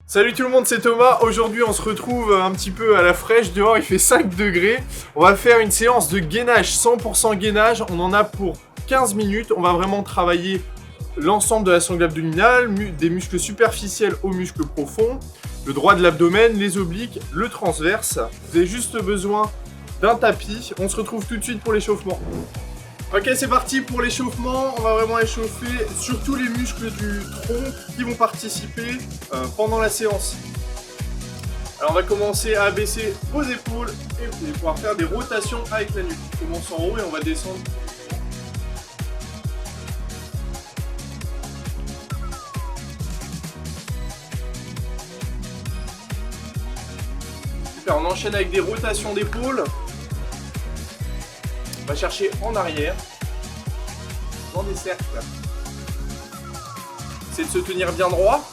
Salut tout le monde, c'est Thomas. Aujourd'hui, on se retrouve un petit peu à la fraîche. Dehors, il fait 5 degrés. On va faire une séance de gainage, 100% gainage. On en a pour 15 minutes. On va vraiment travailler l'ensemble de la sangle abdominale, des muscles superficiels aux muscles profonds, le droit de l'abdomen, les obliques, le transverse. Vous avez juste besoin d'un tapis. On se retrouve tout de suite pour l'échauffement. Ok, c'est parti pour l'échauffement. On va vraiment échauffer surtout les muscles du tronc qui vont participer pendant la séance. Alors on va commencer à abaisser vos épaules et vous allez pouvoir faire des rotations avec la nuque. On commence en haut et on va descendre. Super, on enchaîne avec des rotations d'épaule. On va chercher en arrière, dans des cercles. C'est de se tenir bien droit.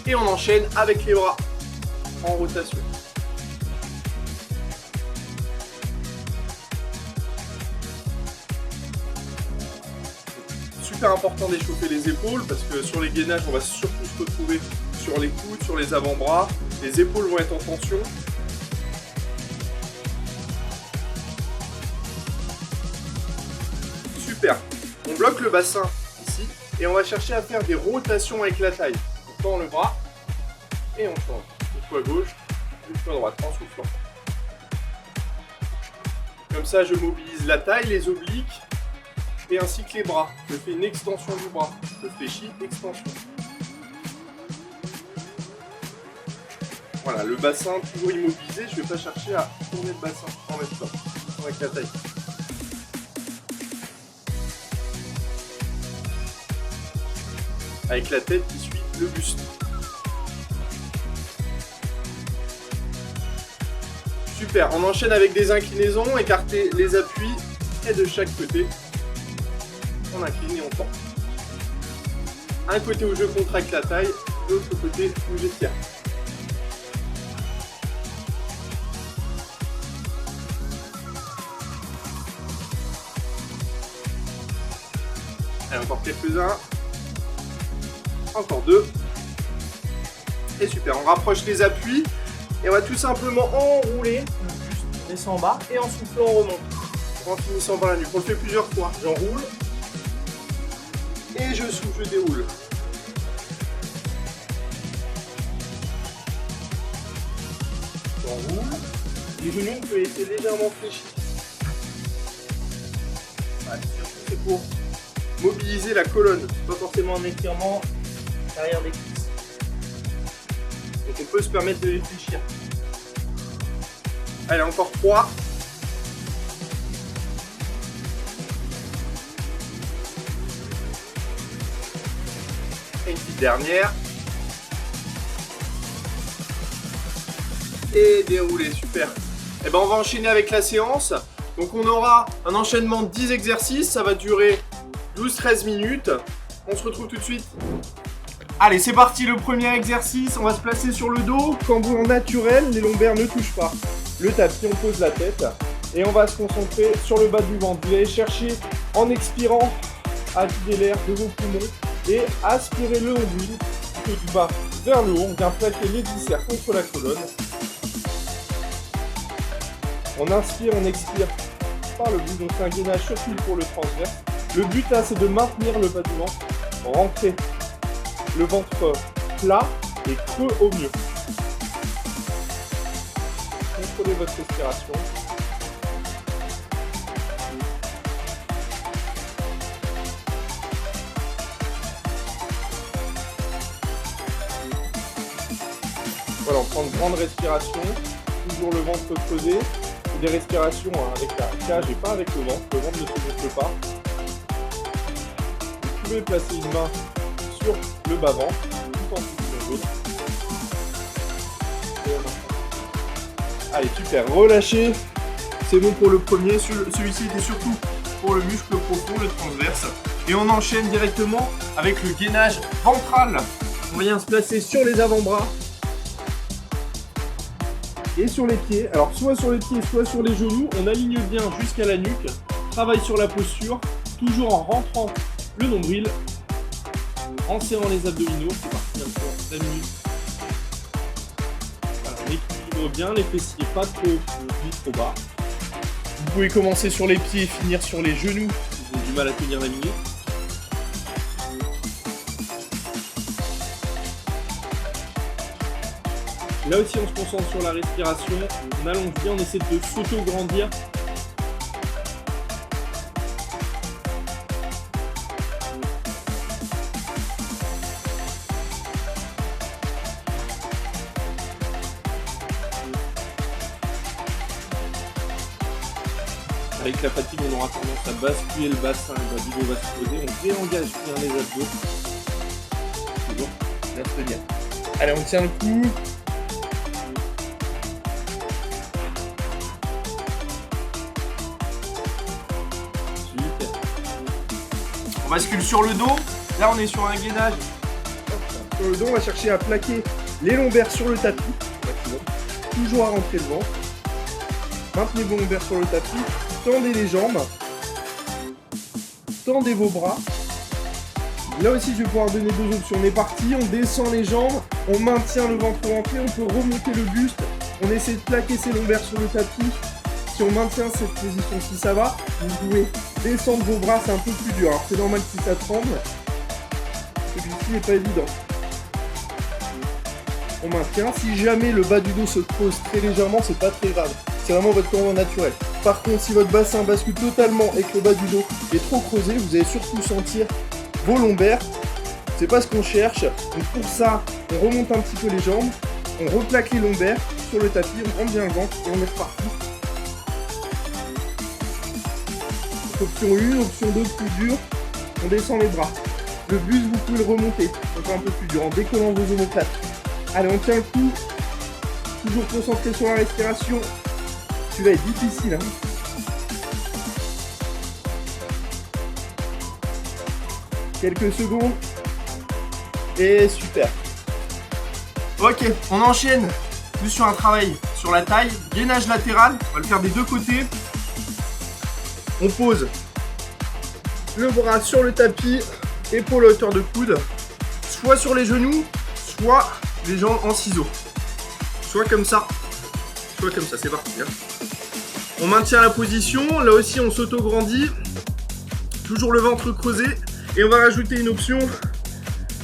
Et on enchaîne avec les bras en rotation. Super important d'échauffer les épaules parce que sur les gainages, on va surtout se retrouver sur les coudes, sur les avant-bras. Les épaules vont être en tension. Super. On bloque le bassin ici et on va chercher à faire des rotations avec la taille. On tend le bras et on change. Une fois à gauche, une fois à droite, en soufflant. Comme ça, je mobilise la taille, les obliques et ainsi que les bras. Je fais une extension du bras. Je fléchis, extension. Voilà, le bassin toujours immobilisé. Je ne vais pas chercher à tourner le bassin en même temps avec la taille. Avec la tête qui suit le buste. Super, on enchaîne avec des inclinaisons, écarter les appuis et de chaque côté. On incline et on tend. Un côté où je contracte la taille, l'autre côté où j'étire. Allez, encore quelques-uns. Encore deux. Et super, on rapproche les appuis et on va tout simplement enrouler le buste, on descend en bas et en soufflant on remonte. En finissant par la nuque. On le fait plusieurs fois. J'enroule et je souffle, je déroule. J'enroule. Les genoux peuvent être légèrement fléchis. Ouais, c'est pour mobiliser la colonne, pas forcément un étirement derrière les cuisses. Donc on peut se permettre de réfléchir. Allez, encore 3. Et une petite dernière. Et dérouler, super. Et ben on va enchaîner avec la séance. Donc on aura un enchaînement de 10 exercices, ça va durer 12-13 minutes. On se retrouve tout de suite. Allez, c'est parti, le premier exercice. On va se placer sur le dos. Cambrure naturel, les lombaires ne touchent pas. Le tapis, on pose la tête. Et on va se concentrer sur le bas du ventre. Vous allez chercher, en expirant, à vider l'air de vos poumons. Et aspirer le nombril du bas vers le haut. On vient plaquer les viscères contre la colonne. On inspire, on expire par le bout. Donc c'est un gainage surtout pour le transverse. Le but là, c'est de maintenir le bas du ventre, rentrer le ventre plat et creux au mieux. Contrôlez votre respiration. Voilà, on prend une grande respiration, toujours le ventre creusé. C'est des respirations avec la cage et pas avec le ventre ne se gonfle pas. Vous pouvez placer une main sur le bas-ventre, tout en soufflant l'autre. Allez, super, relâchez. C'est bon pour le premier. Celui-ci était surtout pour le muscle profond, le transverse. Et on enchaîne directement avec le gainage ventral. On vient se placer sur les avant-bras et sur les pieds. Alors, soit sur les pieds, soit sur les genoux. On aligne bien jusqu'à la nuque. Travaille sur la posture, toujours en rentrant le nombril, en serrant les abdominaux. C'est parti, équilibre bien les fessiers, pas trop ni trop bas. Vous pouvez commencer sur les pieds et finir sur les genoux. Vous avez du mal à tenir la minute. Là aussi, on se concentre sur la respiration. On allonge bien, on essaie de s'auto-grandir. Avec la fatigue, on aura tendance à basculer le bassin, le bas du dos va se poser. On réengage bien les abdos. C'est bon, bien se tenir. Allez, on tient le coup. Super. On bascule sur le dos. Là, on est sur un gainage. Sur le dos, on va chercher à plaquer les lombaires sur le tapis. Toujours à rentrer le ventre. Maintenez vos lombaires sur le tapis. Tendez les jambes. Tendez vos bras. Là aussi, je vais pouvoir donner deux options. On est parti, on descend les jambes, on maintient le ventre rentré, on peut remonter le buste. On essaie de plaquer ses lombaires sur le tapis. Si on maintient cette position, si ça va, vous pouvez descendre vos bras, c'est un peu plus dur. Alors c'est normal si ça tremble. Celui-ci n'est pas évident. On maintient. Si jamais le bas du dos se creuse très légèrement, c'est pas très grave. C'est vraiment votre tendon naturel. Par contre, si votre bassin bascule totalement et que le bas du dos est trop creusé, vous allez surtout sentir vos lombaires. C'est pas ce qu'on cherche. Donc pour ça, on remonte un petit peu les jambes, on replaque les lombaires sur le tapis, on rentre bien le ventre et on est reparti. Option 1, option 2 plus dure, on descend les bras. Le buste, vous pouvez le remonter, encore un peu plus dur, en décollant vos omoplates. Allez, on tient le coup. Toujours concentré sur la respiration. Celui-là est difficile, hein. Quelques secondes. Et super. Ok, on enchaîne plus sur un travail sur la taille. Gainage latéral, on va le faire des deux côtés. On pose le bras sur le tapis, épaule à hauteur de coude, soit sur les genoux, soit les jambes en ciseaux. Soit comme ça, c'est parti. Hein. On maintient la position, là aussi on s'auto-grandit. Toujours le ventre creusé. Et on va rajouter une option.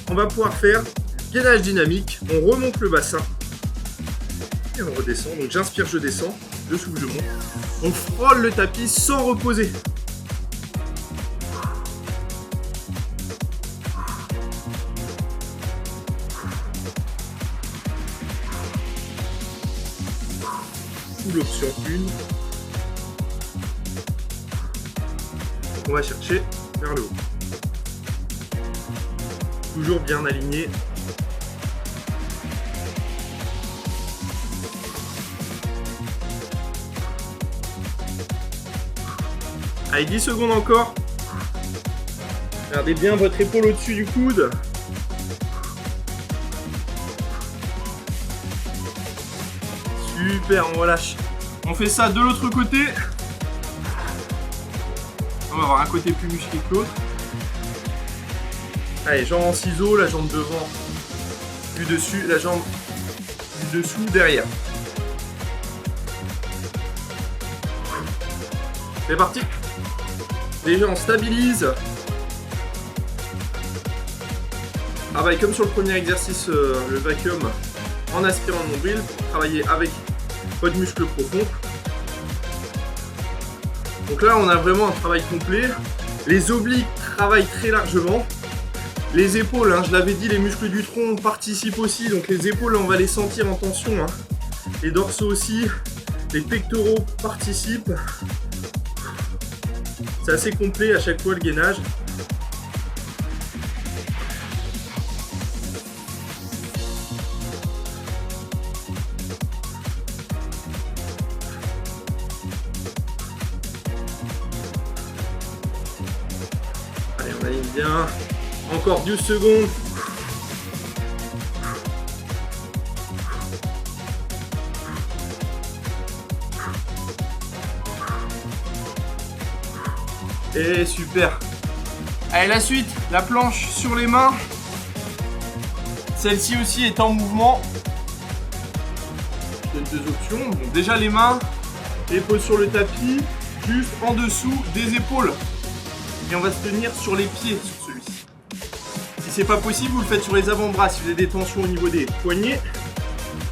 On va pouvoir faire gainage dynamique. On remonte le bassin. Et on redescend. Donc j'inspire, je descends. Je souffle, je monte. On frôle le tapis sans reposer. Sous l'option 1. On va chercher vers le haut. Toujours bien aligné. Allez, 10 secondes encore. Gardez bien votre épaule au-dessus du coude. Super, on relâche. On fait ça de l'autre côté. On va avoir un côté plus musclé que l'autre. Allez, jambe en ciseaux, la jambe devant du dessus, la jambe du dessous derrière. C'est parti. Déjà on stabilise. Travaille comme sur le premier exercice, le vacuum, en aspirant le nombril pour travailler avec votre muscle profond. Donc là on a vraiment un travail complet. Les obliques travaillent très largement. Les épaules, hein, je l'avais dit, les muscles du tronc participent aussi. Donc les épaules, on va les sentir en tension. Hein. Les dorsaux aussi. Les pectoraux participent. C'est assez complet à chaque fois le gainage. Allez, on aligne bien. Encore 12 secondes. Et super. Allez, la suite, la planche sur les mains. Celle-ci aussi est en mouvement. je donne deux options. Bon, déjà les mains, épaules sur le tapis, juste en dessous des épaules. Et on va se tenir sur les pieds sur celui-ci. Si c'est pas possible, vous le faites sur les avant-bras si vous avez des tensions au niveau des poignets.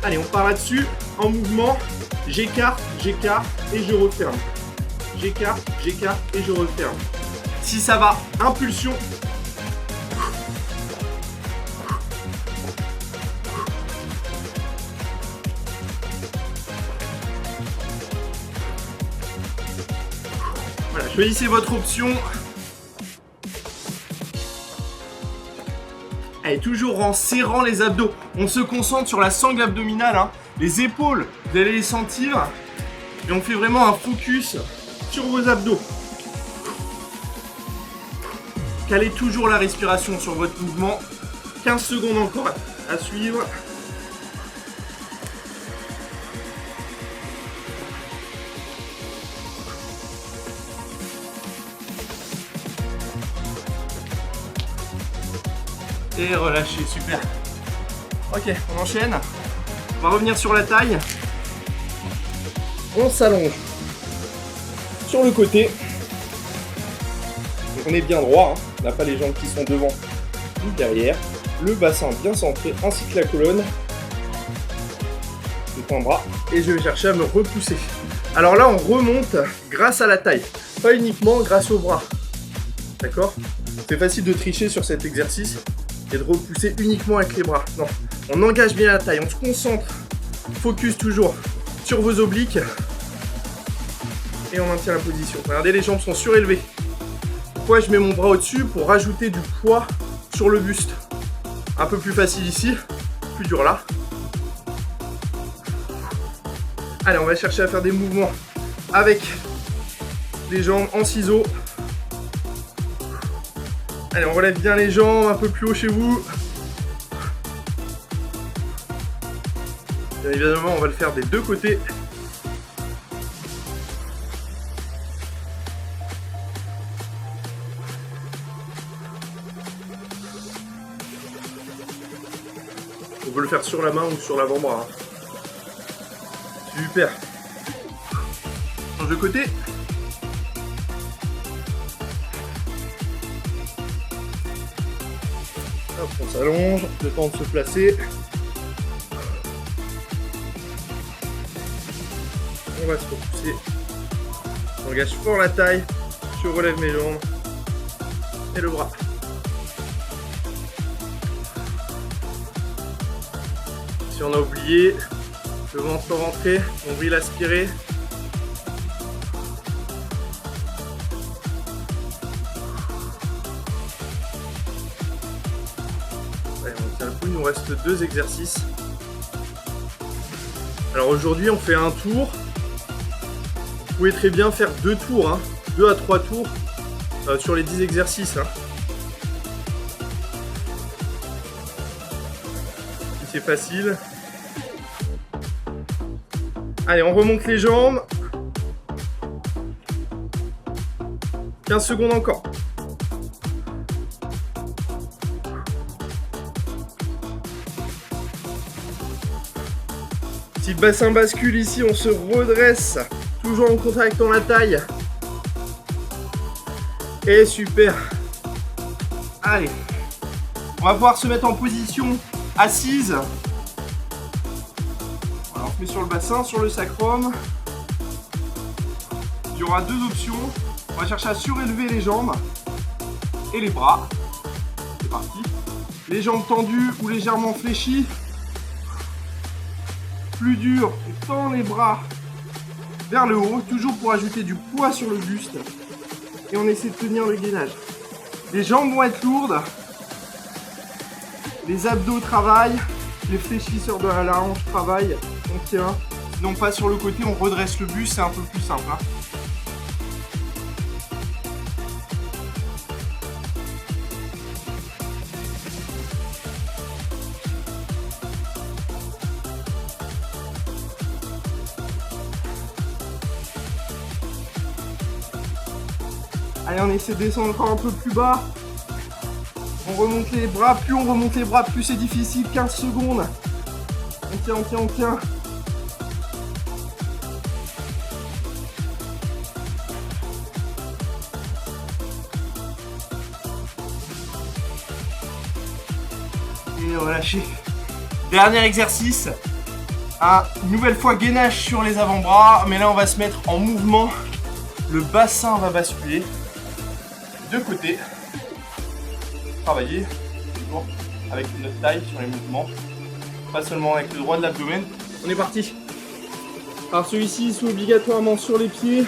Allez, on part là-dessus. En mouvement, j'écarte, j'écarte et je referme. J'écarte, j'écarte et je referme. Si ça va, impulsion. Voilà, choisissez votre option. Allez, toujours en serrant les abdos. On se concentre sur la sangle abdominale, hein. Les épaules, vous allez les sentir. Et on fait vraiment un focus sur vos abdos. Calez toujours la respiration sur votre mouvement. 15 secondes encore à suivre. Et relâchez, super. Ok, on enchaîne. On va revenir sur la taille. On s'allonge sur le côté. Donc on est bien droit, hein. On n'a pas les jambes qui sont devant ni derrière. Le bassin bien centré ainsi que la colonne. Je tends le bras et je vais chercher à me repousser. Alors là, on remonte grâce à la taille, pas uniquement grâce au bras. D'accord? C'est facile de tricher sur cet exercice et de repousser uniquement avec les bras. Non, on engage bien la taille, on se concentre. Focus toujours sur vos obliques. Et on maintient la position. Regardez, les jambes sont surélevées. Pourquoi je mets mon bras au-dessus? Pour rajouter du poids sur le buste. Un peu plus facile ici, plus dur là. Allez, on va chercher à faire des mouvements avec les jambes en ciseaux. Allez, on relève bien les jambes, un peu plus haut chez vous. Bien évidemment, on va le faire des deux côtés. On peut le faire sur la main ou sur l'avant-bras. Super. Change de côté. Hop, on s'allonge, le temps de se placer. On va se repousser. J'engage fort la taille. Je relève mes jambes. Et le bras. Si on a oublié, le ventre rentré, nombril aspiré. Allez, on tient le coup, il nous reste 2 exercices. Alors aujourd'hui, on fait un tour. Vous pouvez très bien faire 2 tours, hein, 2 à 3 tours sur les 10 exercices. Hein. C'est facile. Allez, on remonte les jambes. 15 secondes encore. Si le bassin bascule ici, on se redresse. Toujours en contractant la taille. Et super. Allez. On va pouvoir se mettre en position assise. Voilà, on se met sur le bassin, sur le sacrum. Il y aura 2 options. On va chercher à surélever les jambes et les bras. C'est parti. Les jambes tendues ou légèrement fléchies. Plus dur, on tend les bras vers le haut, toujours pour ajouter du poids sur le buste. Et on essaie de tenir le gainage. Les jambes vont être lourdes. Les abdos travaillent. Les fléchisseurs de la hanche travaillent. On tient. Non pas sur le côté, on redresse le buste, c'est un peu plus simple. Hein. Allez, on essaie de descendre encore un peu plus bas. On remonte les bras. Plus on remonte les bras, plus c'est difficile. 15 secondes. On tient, on tient, on tient. relâcher. Dernier exercice. Une nouvelle fois gainage sur les avant-bras, mais là on va se mettre en mouvement. Le bassin va basculer de côté. Travailler toujours avec notre taille sur les mouvements, pas seulement avec le droit de l'abdomen. On est parti. Alors celui-ci c'est obligatoirement sur les pieds,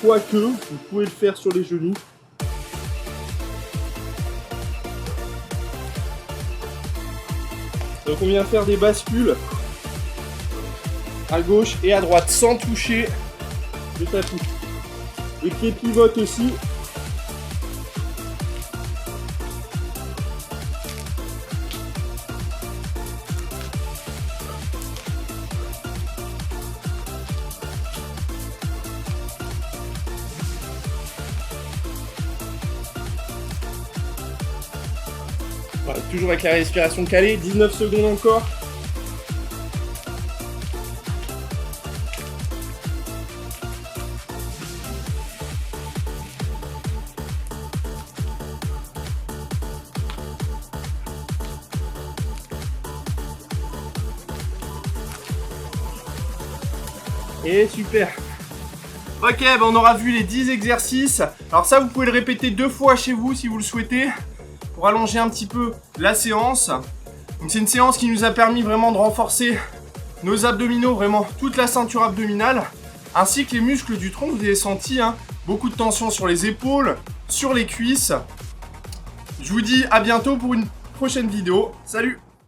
quoique vous pouvez le faire sur les genoux. Donc on vient faire des bascules à gauche et à droite sans toucher le tapis. Les pieds pivotent aussi. Voilà, toujours avec la respiration calée, 19 secondes encore. Et super. Ok, on aura vu les 10 exercices. Alors ça, vous pouvez le répéter 2 fois chez vous si vous le souhaitez, pour allonger un petit peu la séance. Donc c'est une séance qui nous a permis vraiment de renforcer nos abdominaux, vraiment toute la ceinture abdominale, ainsi que les muscles du tronc. Vous avez senti beaucoup de tension sur les épaules, sur les cuisses. Je vous dis à bientôt pour une prochaine vidéo. Salut!